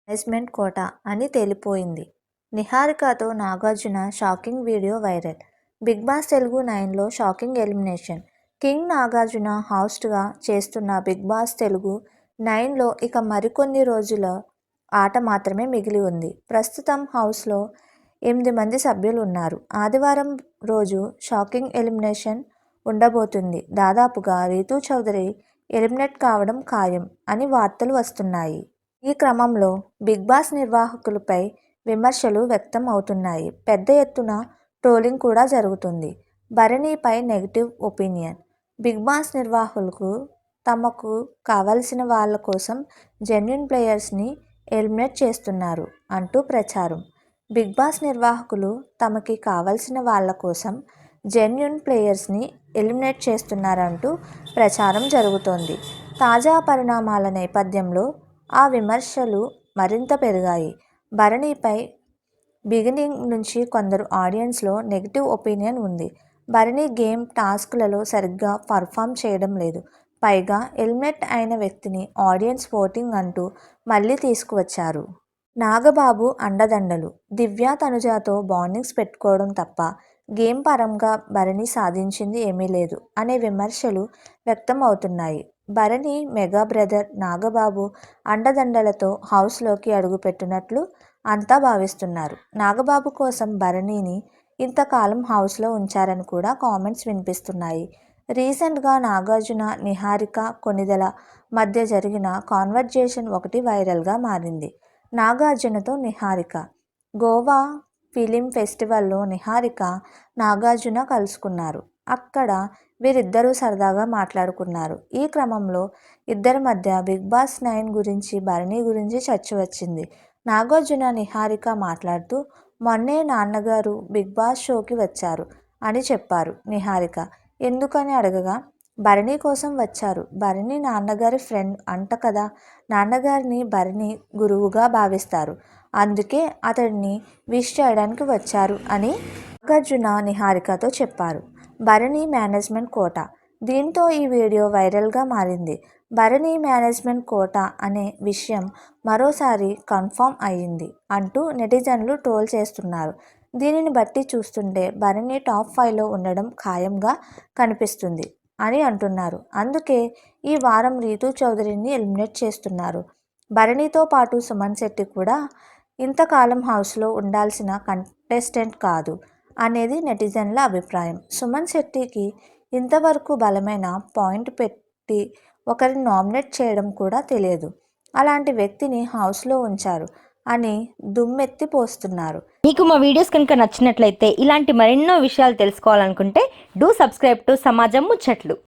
Management quota అని తేలిపోయింది. నిహారికతో Nagarjuna shocking video viral. Bigg Boss Telugu 9లో షాకింగ్ ఎలిమినేషన్. కింగ్ నాగార్జున హోస్ట్గా చేస్తున్న బిగ్ బాస్ తెలుగు 9లో ఇక మరికొన్ని రోజుల ఆట మాత్రమే మిగిలి ఉంది. ప్రస్తుతం హౌస్లో 8 మంది సభ్యులు ఉన్నారు. ఆదివారం రోజు షాకింగ్ ఎలిమినేషన్ ఉండబోతుంది. దాదాపుగా రీతూ చౌదరి ఎలిమినేట్ కావడం ఖాయం అని వార్తలు వస్తున్నాయి. ఈ క్రమంలో బిగ్ బాస్ నిర్వాహకులపై విమర్శలు వ్యక్తం అవుతున్నాయి. పెద్ద ఎత్తున ట్రోలింగ్ కూడా జరుగుతుంది. భరణిపై నెగిటివ్ ఒపీనియన్. బిగ్ బాస్ నిర్వాహకులు తమకు కావలసిన వాళ్ళ కోసం జెన్యూన్ ప్లేయర్స్ని ఎలిమినేట్ చేస్తున్నారు అంటూ ప్రచారం. బిగ్ బాస్ నిర్వాహకులు తమకి కావలసిన వాళ్ళ కోసం జెన్యూన్ ప్లేయర్స్ని ఎలిమినేట్ చేస్తున్నారంటూ ప్రచారం జరుగుతోంది. తాజా పరిణామాల నేపథ్యంలో ఆ విమర్శలు మరింత పెరిగాయి. భరణిపై బిగినింగ్ నుంచి కొందరు ఆడియన్స్లో నెగిటివ్ ఒపీనియన్ ఉంది. భరణి గేమ్ టాస్క్లలో సరిగ్గా పర్ఫామ్ చేయడం లేదు. పైగా ఎలిమినేట్ అయిన వ్యక్తిని ఆడియన్స్ ఓటింగ్ అంటూ మళ్ళీ తీసుకువచ్చారు. నాగబాబు అండదండలు. దివ్య తనుజతో బాండింగ్స్ పెట్టుకోవడం తప్ప గేమ్ పరంగా భరణి సాధించింది ఏమీ లేదు అనే విమర్శలు వ్యక్తం అవుతున్నాయి. భరణి మెగా బ్రదర్ నాగబాబు అండదండలతో హౌస్లోకి అడుగుపెట్టినట్లు అంతా భావిస్తున్నారు. నాగబాబు కోసం భరణిని ఇంతకాలం హౌస్లో ఉంచారని కూడా కామెంట్స్ వినిపిస్తున్నాయి. రీసెంట్గా నాగార్జున, నిహారిక, కొణిదెల మధ్య జరిగిన కాన్వర్జేషన్ ఒకటి వైరల్గా మారింది. నాగార్జునతో నిహారిక. గోవా ఫిలిం ఫెస్టివల్లో నిహారిక, నాగార్జున కలుసుకున్నారు. అక్కడ వీరిద్దరూ సరదాగా మాట్లాడుకున్నారు. ఈ క్రమంలో ఇద్దరి మధ్య బిగ్ బాస్ 9 గురించి, భరణి గురించి చర్చ వచ్చింది. నాగార్జున, నిహారిక మాట్లాడుతూ మొన్నే నాన్నగారు బిగ్ బాస్ షోకి వచ్చారు అని చెప్పారు. నిహారిక ఎందుకని అడగగా భరణి కోసం వచ్చారు. భరణి నాన్నగారి ఫ్రెండ్ అంట కదా. నాన్నగారిని భరణి గురువుగా భావిస్తారు. అందుకే అతడిని విష్ చేయడానికి వచ్చారు అని నాగార్జున నిహారికతో చెప్పారు. Bharani management quota. దీంతో ఈ వీడియో వైరల్గా మారింది. భరణి మేనేజ్మెంట్ కోట అనే విషయం మరోసారి కన్ఫర్మ్ అయ్యింది అంటూ నెటిజన్లు ట్రోల్ చేస్తున్నారు. దీనిని బట్టి చూస్తుంటే భరణి టాప్ 5లో ఉండడం ఖాయంగా కనిపిస్తుంది అని అంటున్నారు. అందుకే ఈ వారం రీతూ చౌదరిని ఎలిమినేట్ చేస్తున్నారు. భరణితో పాటు సుమన్ శెట్టి కూడా ఇంతకాలం హౌస్లో ఉండాల్సిన కంటెస్టెంట్ కాదు అనేది నెటిజన్ల అభిప్రాయం. సుమన్ శెట్టికి ఇంతవరకు బలమైన పాయింట్ పెట్టి ఒకరిని నామినేట్ చేయడం కూడా తెలియదు. అలాంటి వ్యక్తిని హౌస్లో ఉంచారు అని దుమ్మెత్తి పోస్తున్నారు. మీకు మా వీడియోస్ కనుక నచ్చినట్లయితే ఇలాంటి మరెన్నో విషయాలు తెలుసుకోవాలనుకుంటే డూ సబ్స్క్రైబ్ టు సమాజం ముచ్చట్లు.